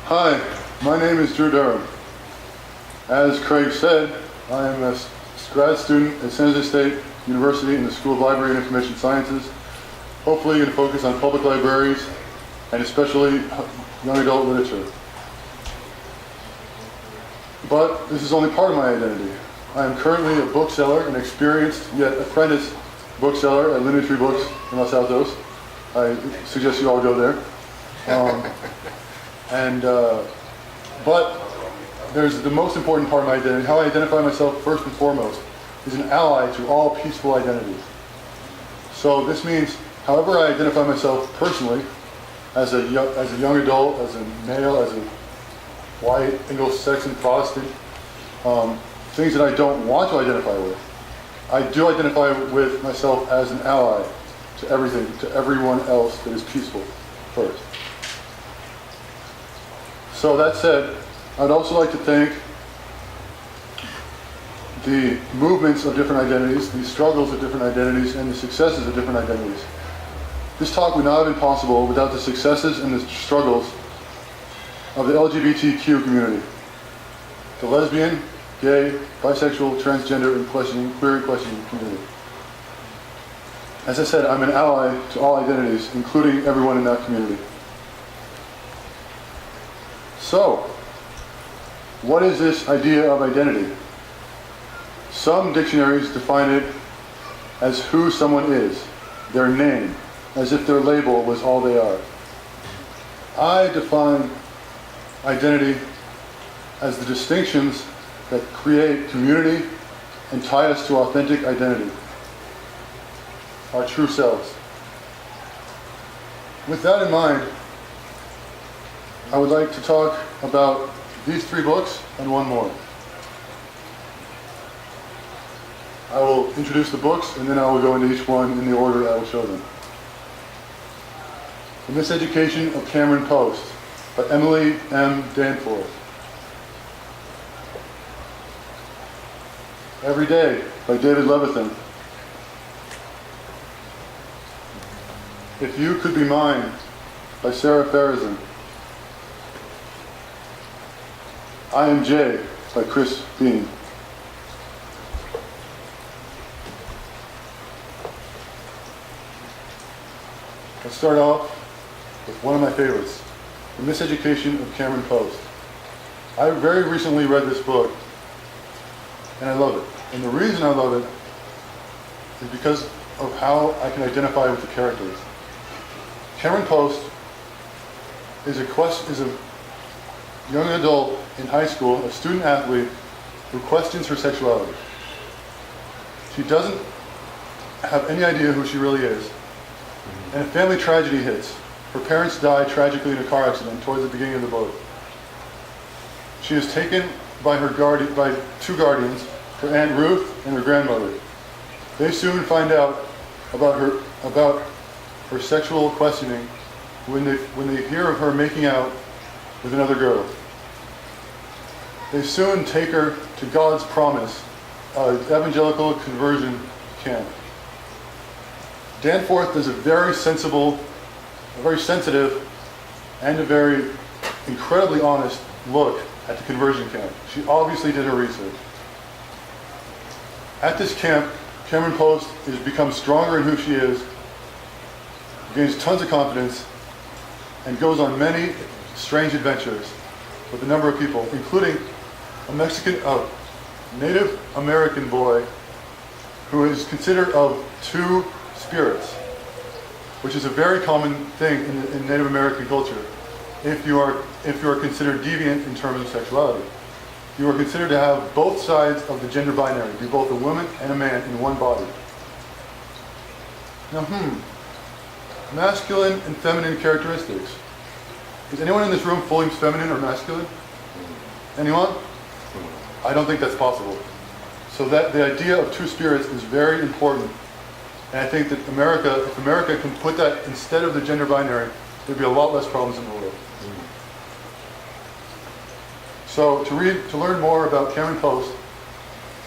Hi, my name is Drew Durham. As Craig said, I am a grad student at San Jose State University in the School of Library and Information Sciences. Hopefully going to focus on public libraries and especially young adult literature. But this is only part of my identity. I am currently a bookseller, an experienced yet apprentice bookseller at Linen Tree Books in Los Altos. I suggest you all go there. But there's the most important part of my identity. How I identify myself first and foremost is an ally to all peaceful identities. So this means, however I identify myself personally, as a young adult, as a male, as a white, Anglo-Saxon Protestant, things that I don't want to identify with, I do identify with myself as an ally to everything, to everyone else that is peaceful first. So that said, I'd also like to thank the movements of different identities, the struggles of different identities, and the successes of different identities. This talk would not have been possible without the successes and the struggles of the LGBTQ community, the lesbian, gay, bisexual, transgender, and queer and questioning community. As I said, I'm an ally to all identities, including everyone in that community. So, what is this idea of identity? Some dictionaries define it as who someone is, their name, as if their label was all they are. I define identity as the distinctions that create community and tie us to authentic identity, our true selves. With that in mind, I would like to talk about these 3 books and one more. I will introduce the books and then I will go into each one in the order I will show them. The Miseducation of Cameron Post by Emily M. Danforth. Every Day by David Levithan. If You Could Be Mine by Sarah Farazan. I Am Jay by Chris Bean. Let's start off with one of my favorites, The Miseducation of Cameron Post. I very recently read this book, and I love it. And the reason I love it is because of how I can identify with the characters. Cameron Post is a young adult in high school, a student athlete who questions her sexuality. She doesn't have any idea who she really is. And a family tragedy hits. Her parents die tragically in a car accident towards the beginning of the book. She is taken by by 2 guardians, her Aunt Ruth and her grandmother. They soon find out about her sexual questioning when they hear of her making out with another girl. They soon take her to God's Promise, an evangelical conversion camp. Danforth does a very sensible, a very sensitive, and a very incredibly honest look at the conversion camp. She obviously did her research. At this camp, Cameron Post has become stronger in who she is, gains tons of confidence, and goes on many strange adventures with a number of people, including a Native American boy who is considered of 2 spirits, which is a very common thing in Native American culture. If you are considered deviant in terms of sexuality, you are considered to have both sides of the gender binary, be both a woman and a man in one body. Now, masculine and feminine characteristics. Is anyone in this room fully feminine or masculine? Anyone? I don't think that's possible. So that the idea of 2 spirits is very important. And I think that if America can put that instead of the gender binary, there'd be a lot less problems in the world. So to learn more about Cameron Post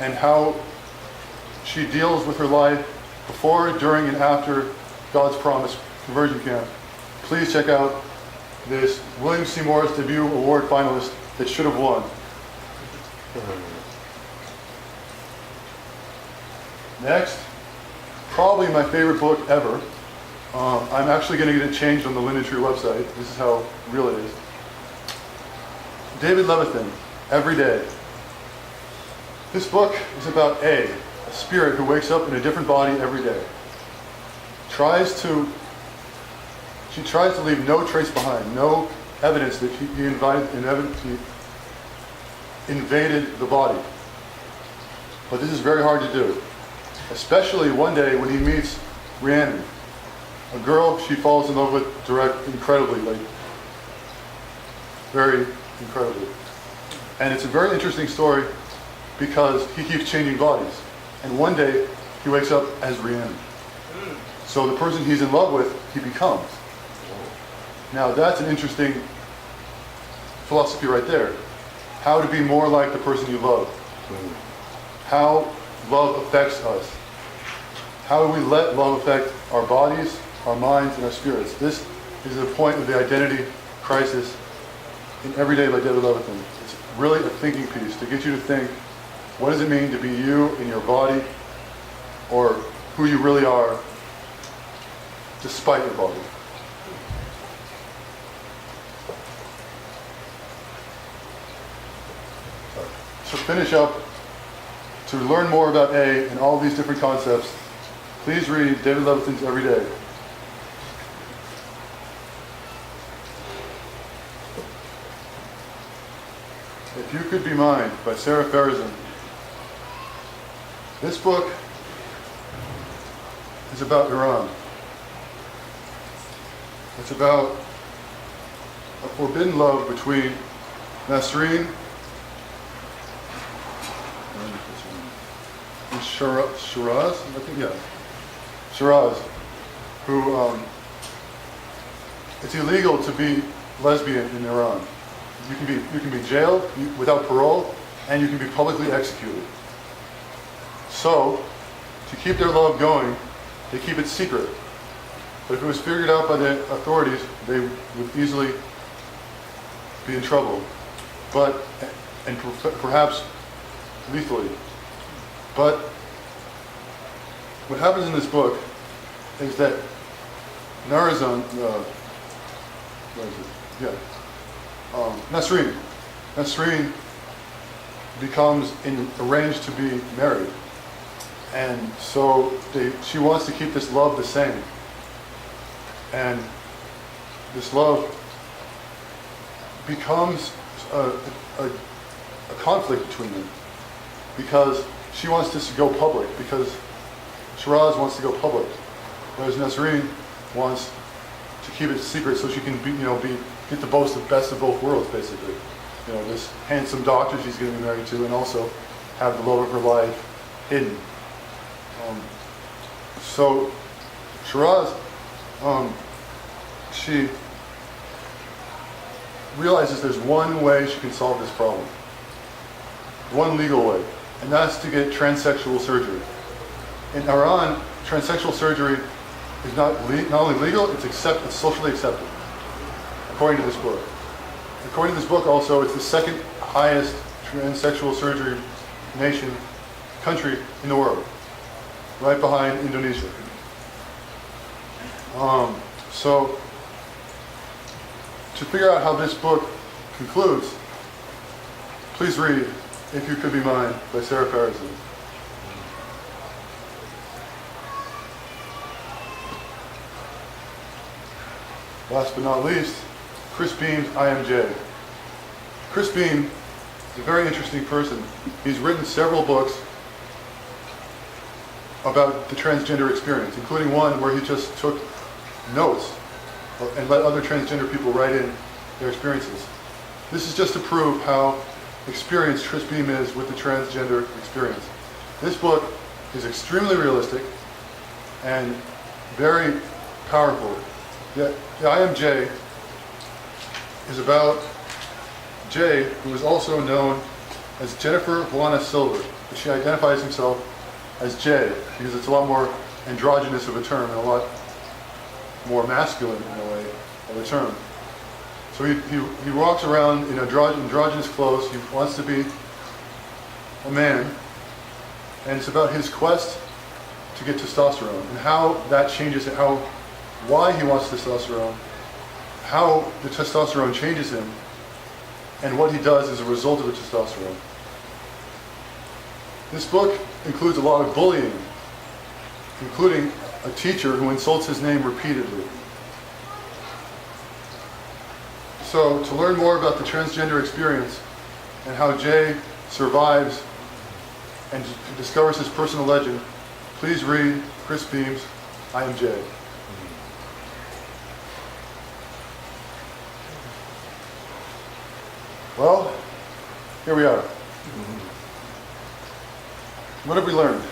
and how she deals with her life before, during, and after God's Promise Conversion Camp, please check out this William C. Morris debut award finalist that should have won. Next, probably my favorite book ever. I'm actually going to get it changed on the Linden Tree website. This is how real it is. David Levithan, Every Day. This book is about a spirit who wakes up in a different body every day. She tries to leave no trace behind, no evidence that he invaded the body. But this is very hard to do, especially one day when he meets Rhiannon, a girl she falls in love with incredibly, very incredibly. And it's a very interesting story because he keeps changing bodies. And one day he wakes up as Rhiannon. So the person he's in love with, he becomes. Now that's an interesting philosophy right there. How to be more like the person you love. How love affects us. How do we let love affect our bodies, our minds, and our spirits? This is the point of the identity crisis in Every Day by David Levithan. It's really a thinking piece to get you to think, what does it mean to be you in your body, or who you really are despite your body? To finish up, to learn more about A and all these different concepts, please read David Levithan's Every Day. If You Could Be Mine by Sarah Farazan. This book is about Iran. It's about a forbidden love between Nasreen and Shiraz, I think, yeah. Shiraz, who, it's illegal to be lesbian in Iran. You can be jailed without parole, and you can be publicly executed. So, to keep their love going, they keep it secret. But if it was figured out by the authorities, they would easily be in trouble. And perhaps lethally. But what happens in this book is that Nasreen becomes arranged to be married. And so she wants to keep this love the same. And this love becomes a conflict between them. Because she wants this to go public, because Shiraz wants to go public. Whereas Nasreen wants to keep it secret so she can get to boast the best of both worlds, basically. This handsome doctor she's going to be married to, and also have the love of her life hidden. So Shiraz, she realizes there's one way she can solve this problem. One legal way, and that's to get transsexual surgery. In Iran, transsexual surgery is not only legal, it's socially accepted, according to this book. According to this book also, it's the second highest transsexual surgery country in the world, right behind Indonesia. So, to figure out how this book concludes, please read If You Could Be Mine by Sarah Farazan. Last but not least, Chris Beam's IMJ. Chris Beam is a very interesting person. He's written several books about the transgender experience, including one where he just took notes and let other transgender people write in their experiences. This is just to prove how experienced Chris Beam is with the transgender experience. This book is extremely realistic and very powerful. The IMJ is about Jay, who is also known as Jennifer Valana Silver, but she identifies himself as Jay because it's a lot more androgynous of a term and a lot more masculine in a way of a term. So he walks around in androgynous clothes. He wants to be a man, and it's about his quest to get testosterone and how that changes it, why he wants testosterone, how the testosterone changes him, and what he does as a result of the testosterone. This book includes a lot of bullying, including a teacher who insults his name repeatedly. So to learn more about the transgender experience and how Jay survives and discovers his personal legend, please read Chris Beam's I Am Jay. Well, here we are. What have we learned?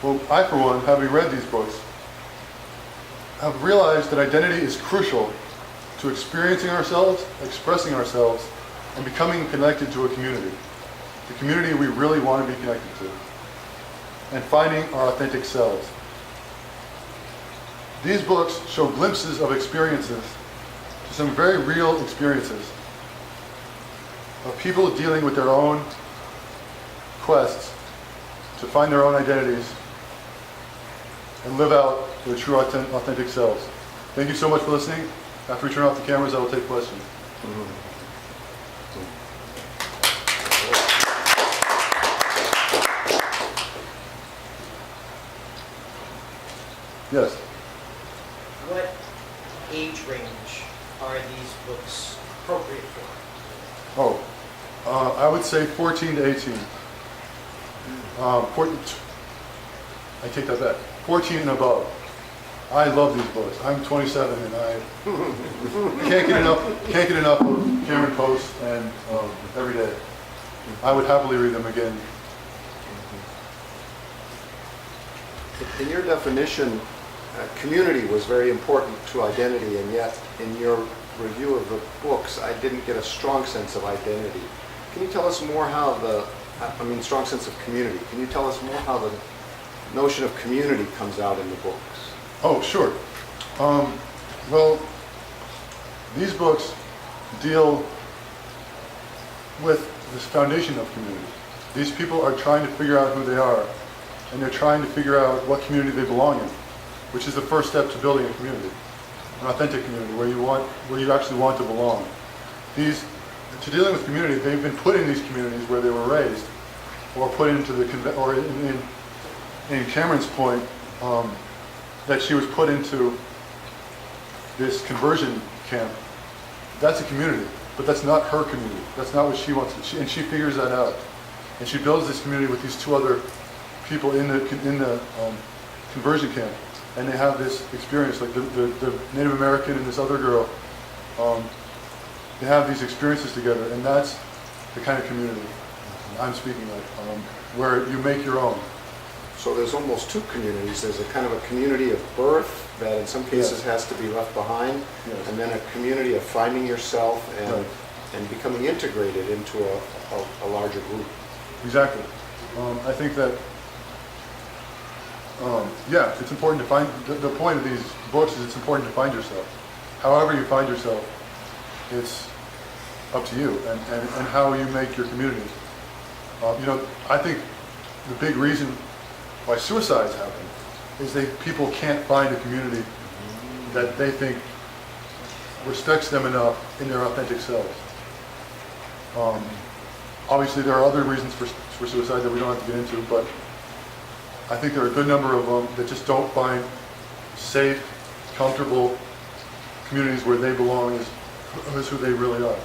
Well, I, for one, having read these books, have realized that identity is crucial to experiencing ourselves, expressing ourselves, and becoming connected to a community. The community we really want to be connected to. And finding our authentic selves. These books show glimpses of experiences, some very real experiences, of people dealing with their own quests to find their own identities and live out their true authentic selves. Thank you so much for listening. After we turn off the cameras, I will take questions. Yes. What age range are these books appropriate for? I would say 14 to 18. I take that back. 14 and above. I love these books. I'm 27 and I can't get enough of Cameron Post and every day. I would happily read them again. In your definition, community was very important to identity, and yet in your review of the books, I didn't get a strong sense of identity. Can you tell us more how strong sense of community. Can you tell us more how the notion of community comes out in the books? Oh, sure. Well, these books deal with this foundation of community. These people are trying to figure out who they are, and they're trying to figure out what community they belong in, which is the first step to building a community, an authentic community where you actually want to belong. To dealing with community, they've been put in these communities where they were raised, or put into in Cameron's point, that she was put into this conversion camp. That's a community, but that's not her community. That's not what she wants. And she figures that out, and she builds this community with these two other people in the conversion camp, and they have this experience, like the Native American and this other girl. They have these experiences together, and that's the kind of community I'm speaking of, where you make your own. So there's almost two communities. There's a kind of a community of birth that in some cases has to be left behind, and then a community of finding yourself and becoming integrated into a larger group. Exactly. I think that, it's important to find, the point of these books is it's important to find yourself. However you find yourself, it's up to you and how you make your community. I think the big reason why suicides happen is people can't find a community that they think respects them enough in their authentic selves. Obviously there are other reasons for suicide that we don't have to get into, but I think there are a good number of them that just don't find safe, comfortable communities where they belong as who they really are.